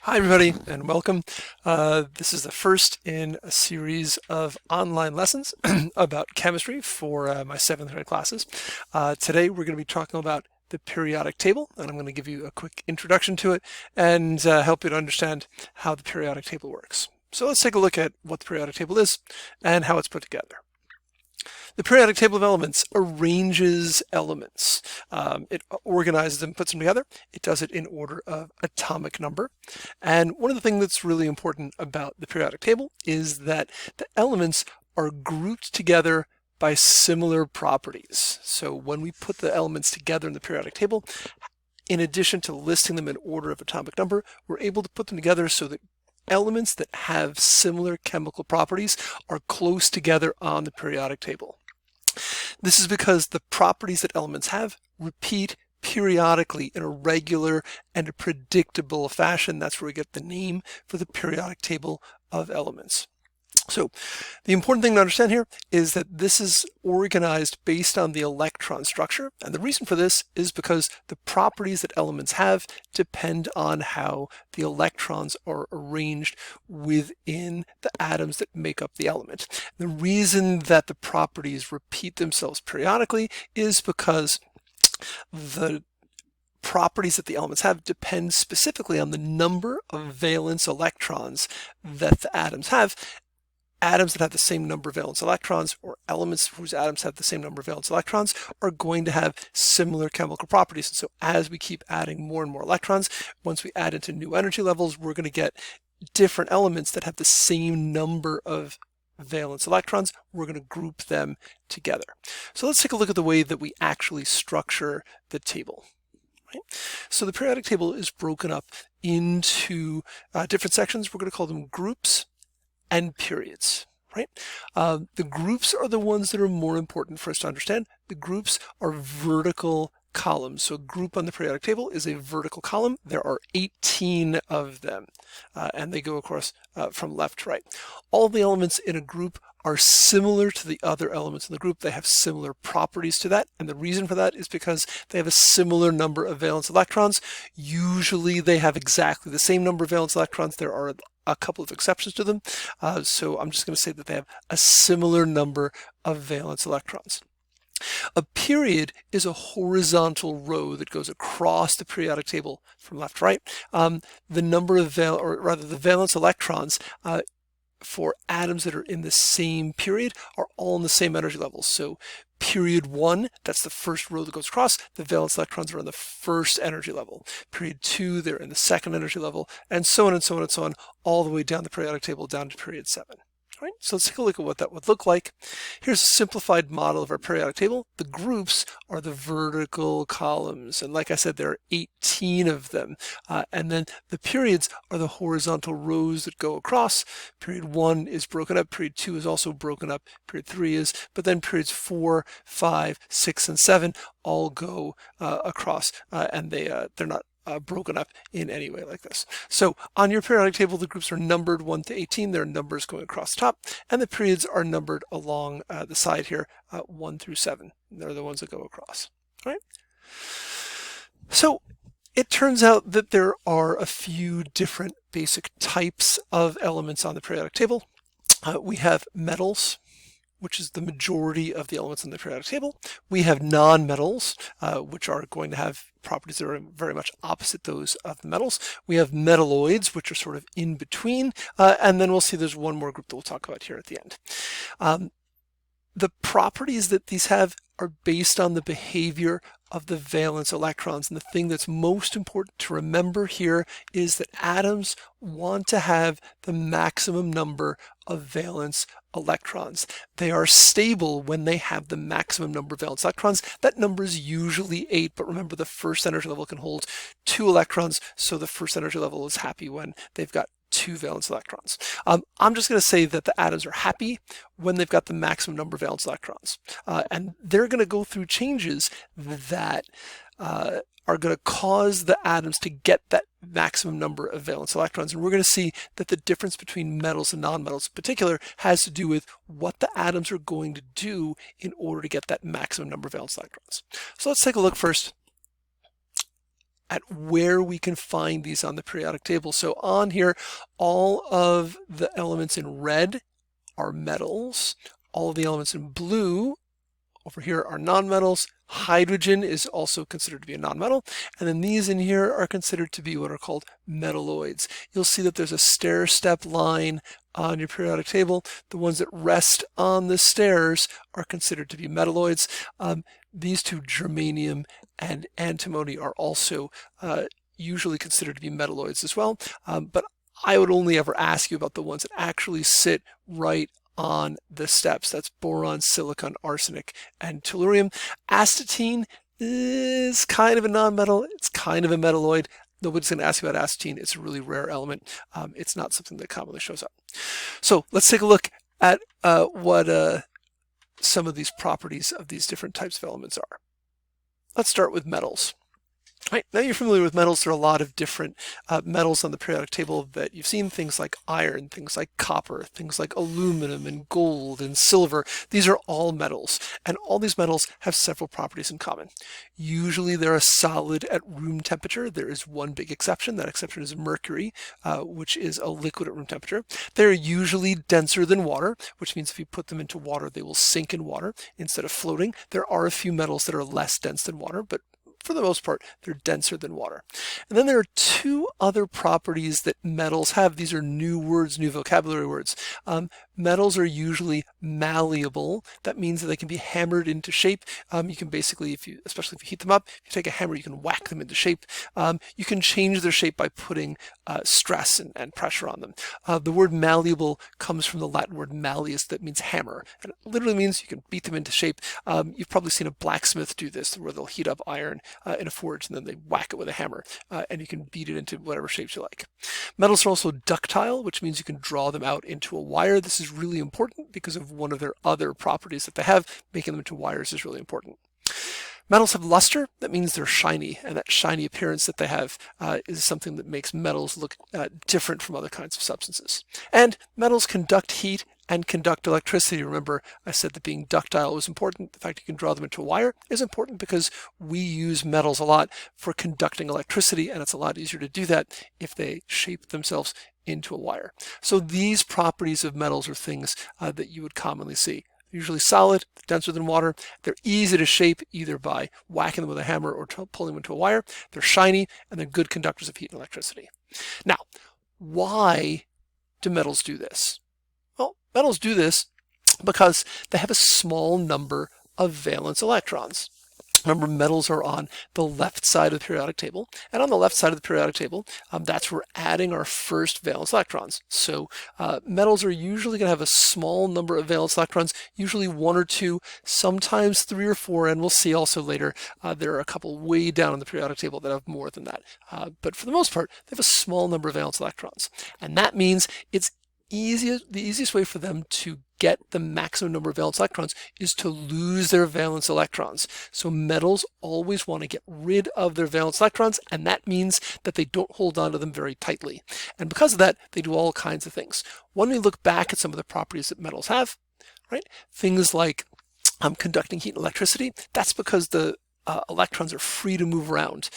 Hi everybody and welcome. This is the first in a series of online lessons about chemistry for my 7th grade classes. Today we're going to be talking about the periodic table, and I'm going to give you a quick introduction to it and help you to understand how the periodic table works. So let's take a look at what the periodic table is and how it's put together. The periodic table of elements arranges elements. It organizes them, puts them together. It does it in order of atomic number. And one of the things that's really important about the periodic table is that the elements are grouped together by similar properties. So when we put the elements together in the periodic table, in addition to listing them in order of atomic number, we're able to put them together so that elements that have similar chemical properties are close together on the periodic table. This is because the properties that elements have repeat periodically in a regular and a predictable fashion. That's where we get the name for the periodic table of elements. So the important thing to understand here is that this is organized based on the electron structure. And the reason for this is because the properties that elements have depend on how the electrons are arranged within the atoms that make up the element. The reason that the properties repeat themselves periodically is because the properties that the elements have depend specifically on the number of valence electrons that the atoms have. Atoms that have the same number of valence electrons, or elements whose atoms have the same number of valence electrons, are going to have similar chemical properties. And so as we keep adding more and more electrons, once we add into new energy levels, we're going to get different elements that have the same number of valence electrons. We're going to group them together. So let's take a look at the way that we actually structure the table. Right? So the periodic table is broken up into different sections. We're going to call them groups and periods, right? The groups are the ones that are more important for us to understand. The groups are vertical columns. So a group on the periodic table is a vertical column. There are 18 of them, and they go across from left to right. All the elements in a group are similar to the other elements in the group. They have similar properties to that, and the reason for that is because they have a similar number of valence electrons. Usually they have exactly the same number of valence electrons. There are a couple of exceptions to them, so I'm just going to say that they have a similar number of valence electrons. A period is a horizontal row that goes across the periodic table from left to right. The number of the valence electrons for atoms that are in the same period are all in the same energy levels. So period 1, that's the first row that goes across, the valence electrons are on the first energy level. Period 2, they're in the second energy level, and so on and so on and so on, all the way down the periodic table down to period 7. All right, so let's take a look at what that would look like. Here's a simplified model of our periodic table. The groups are the vertical columns, and like I said, there are 18 of them. And then the periods are the horizontal rows that go across. Period 1 is broken up, period 2 is also broken up, period 3 is, but then periods 4, 5, 6, and 7 all go across, and they're not broken up in any way like this. So on your periodic table, the groups are numbered 1 to 18. There are numbers going across the top, and the periods are numbered along the side here, 1 through 7. They're the ones that go across. All right? So it turns out that there are a few different basic types of elements on the periodic table. We have metals, which is the majority of the elements in the periodic table. We have non-metals, which are going to have properties that are very much opposite those of the metals. We have metalloids, which are sort of in between, and then we'll see there's one more group that we'll talk about here at the end. The properties that these have are based on the behavior of the valence electrons. And the thing that's most important to remember here is that atoms want to have the maximum number of valence electrons. They are stable when they have the maximum number of valence electrons. That number is usually 8, but remember the first energy level can hold 2 electrons, so the first energy level is happy when they've got 2 valence electrons. I'm just going to say that the atoms are happy when they've got the maximum number of valence electrons. And they're going to go through changes that are going to cause the atoms to get that maximum number of valence electrons. And we're going to see that the difference between metals and nonmetals in particular has to do with what the atoms are going to do in order to get that maximum number of valence electrons. So let's take a look first at where we can find these on the periodic table. So on here, all of the elements in red are metals. All of the elements in blue over here are nonmetals. Hydrogen is also considered to be a nonmetal. And then these in here are considered to be what are called metalloids. You'll see that there's a stair-step line on your periodic table. The ones that rest on the stairs are considered to be metalloids. These two, germanium and antimony, are also usually considered to be metalloids as well. But I would only ever ask you about the ones that actually sit right on the steps. That's boron, silicon, arsenic, and tellurium. Astatine is kind of a nonmetal. It's kind of a metalloid. Nobody's going to ask you about astatine. It's a really rare element. It's not something that commonly shows up. So let's take a look at what some of these properties of these different types of elements are. Let's start with metals. Right, now you're familiar with metals. There are a lot of different metals on the periodic table that you've seen, things like iron, things like copper, things like aluminum and gold and silver. These are all metals, and all these metals have several properties in common. Usually they're a solid at room temperature. There is one big exception. That exception is mercury, which is a liquid at room temperature. They're usually denser than water, which means if you put them into water, they will sink in water instead of floating. There are a few metals that are less dense than water, but for the most part, they're denser than water. And then there are two other properties that metals have. These are new words, new vocabulary words. Metals are usually malleable. That means that they can be hammered into shape. You can basically, especially if you heat them up, if you take a hammer, you can whack them into shape. You can change their shape by putting stress and pressure on them. The word malleable comes from the Latin word malleus, that means hammer. And it literally means you can beat them into shape. You've probably seen a blacksmith do this, where they'll heat up iron in a forge and then they whack it with a hammer, and you can beat it into whatever shapes you like. Metals are also ductile, which means you can draw them out into a wire. This is really important because of one of their other properties that they have. Making them into wires is really important. Metals have luster. That means they're shiny, and that shiny appearance that they have is something that makes metals look different from other kinds of substances. And metals conduct heat and conduct electricity. Remember, I said that being ductile was important. The fact you can draw them into a wire is important because we use metals a lot for conducting electricity, and it's a lot easier to do that if they shape themselves into a wire. So these properties of metals are things that you would commonly see. Usually solid, denser than water. They're easy to shape either by whacking them with a hammer or pulling them into a wire. They're shiny, and they're good conductors of heat and electricity. Now, why do metals do this? Well, metals do this because they have a small number of valence electrons. Remember, metals are on the left side of the periodic table, and on the left side of the periodic table, that's where we're adding our first valence electrons. So metals are usually going to have a small number of valence electrons, usually 1 or 2, sometimes 3 or 4, and we'll see also later there are a couple way down on the periodic table that have more than that. But for the most part, they have a small number of valence electrons, and that means it's the easiest way for them to get the maximum number of valence electrons is to lose their valence electrons. So metals always want to get rid of their valence electrons, and that means that they don't hold on to them very tightly. And because of that, they do all kinds of things. When we look back at some of the properties that metals have, right, things like conducting heat and electricity, that's because the electrons are free to move around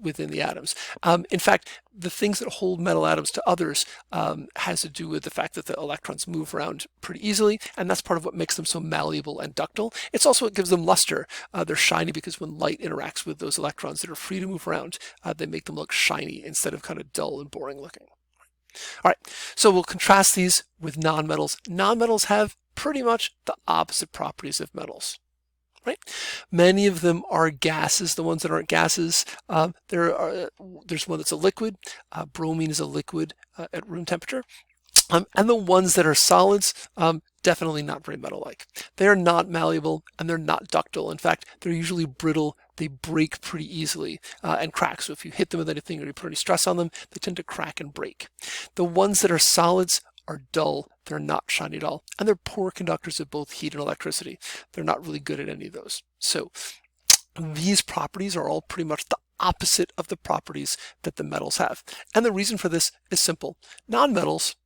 within the atoms. In fact, the things that hold metal atoms to others has to do with the fact that the electrons move around pretty easily, and that's part of what makes them so malleable and ductile. It's also what gives them luster. They're shiny because when light interacts with those electrons that are free to move around, they make them look shiny instead of kind of dull and boring looking. All right, so we'll contrast these with nonmetals. Nonmetals have pretty much the opposite properties of metals. Right? Many of them are gases. The ones that aren't gases, there's one that's a liquid. Bromine is a liquid at room temperature. And the ones that are solids, definitely not very metal-like. They are not malleable and they're not ductile. In fact, they're usually brittle. They break pretty easily and crack. So if you hit them with anything or you put any stress on them, they tend to crack and break. The ones that are solids are dull, they're not shiny at all, and they're poor conductors of both heat and electricity. They're not really good at any of those. So these properties are all pretty much the opposite of the properties that the metals have. And the reason for this is simple. Nonmetals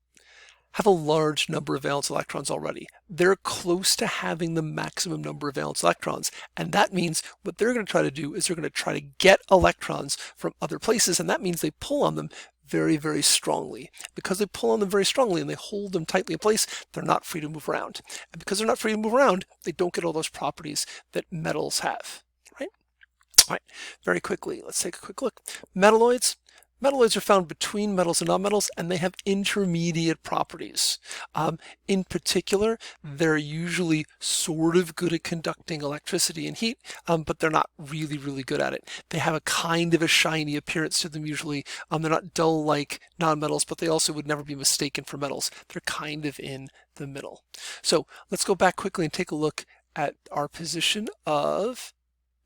have a large number of valence electrons already. They're close to having the maximum number of valence electrons. And that means what they're going to try to do is they're going to try to get electrons from other places. And that means they pull on them very, very strongly. Because they pull on them very strongly and they hold them tightly in place, they're not free to move around. And because they're not free to move around, they don't get all those properties that metals have, right? All right, very quickly, let's take a quick look. Metalloids. Metalloids are found between metals and nonmetals, and they have intermediate properties. In particular, they're usually sort of good at conducting electricity and heat, but they're not really, really good at it. They have a kind of a shiny appearance to them usually. They're not dull like nonmetals, but they also would never be mistaken for metals. They're kind of in the middle. So let's go back quickly and take a look at our position of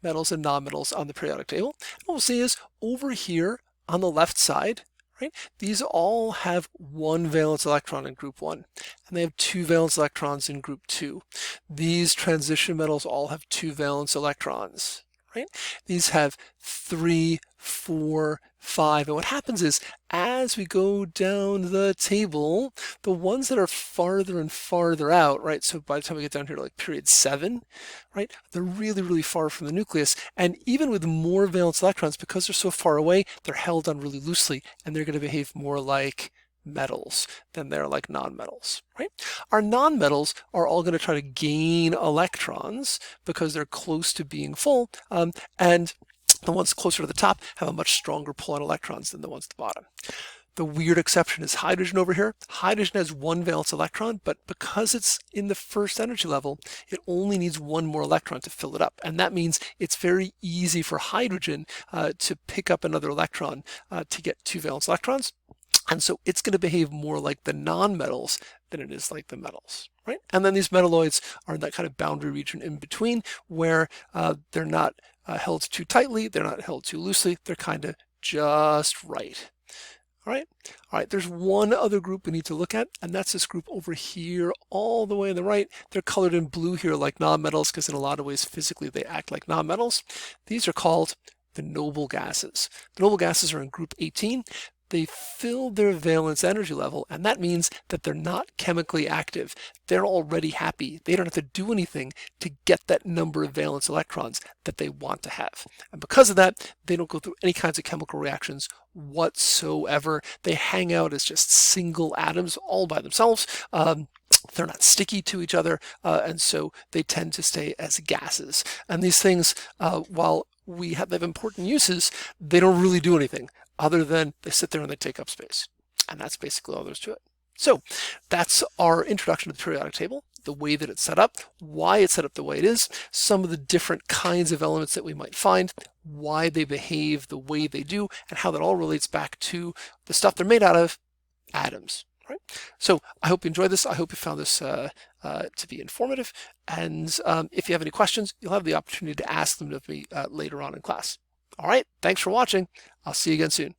metals and nonmetals on the periodic table. And what we'll see is over here, on the left side, right, these all have one valence electron in group 1, and they have 2 valence electrons in group 2. These transition metals all have 2 valence electrons, right? These have 3, 4, 5, and what happens is as we go down the table, the ones that are farther and farther out, right, so by the time we get down here to like period 7, right, they're really, really far from the nucleus, and even with more valence electrons, because they're so far away, they're held on really loosely, and they're going to behave more like metals than they're like nonmetals, right? Our nonmetals are all going to try to gain electrons because they're close to being full, and the ones closer to the top have a much stronger pull on electrons than the ones at the bottom. The weird exception is hydrogen over here. Hydrogen has 1 valence electron, but because it's in the first energy level, it only needs 1 more electron to fill it up. And that means it's very easy for hydrogen to pick up another electron to get 2 valence electrons. And so it's going to behave more like the nonmetals than it is like the metals, right? And then these metalloids are in that kind of boundary region in between where they're not held too tightly, they're not held too loosely, they're kind of just right. All right, there's one other group we need to look at, and that's this group over here all the way on the right. They're colored in blue here like nonmetals because in a lot of ways physically they act like nonmetals. These are called the noble gases. The noble gases are in group 18. They fill their valence energy level, and that means that they're not chemically active. They're already happy. They don't have to do anything to get that number of valence electrons that they want to have. And because of that, they don't go through any kinds of chemical reactions whatsoever. They hang out as just single atoms all by themselves. They're not sticky to each other, and so they tend to stay as gases. And these things, while they have important uses, they don't really do anything other than they sit there and they take up space. And that's basically all there is to it. So that's our introduction to the periodic table, the way that it's set up, why it's set up the way it is, some of the different kinds of elements that we might find, why they behave the way they do, and how that all relates back to the stuff they're made out of, atoms. Right? So I hope you enjoyed this. I hope you found this to be informative. And if you have any questions, you'll have the opportunity to ask them of me later on in class. All right, thanks for watching. I'll see you again soon.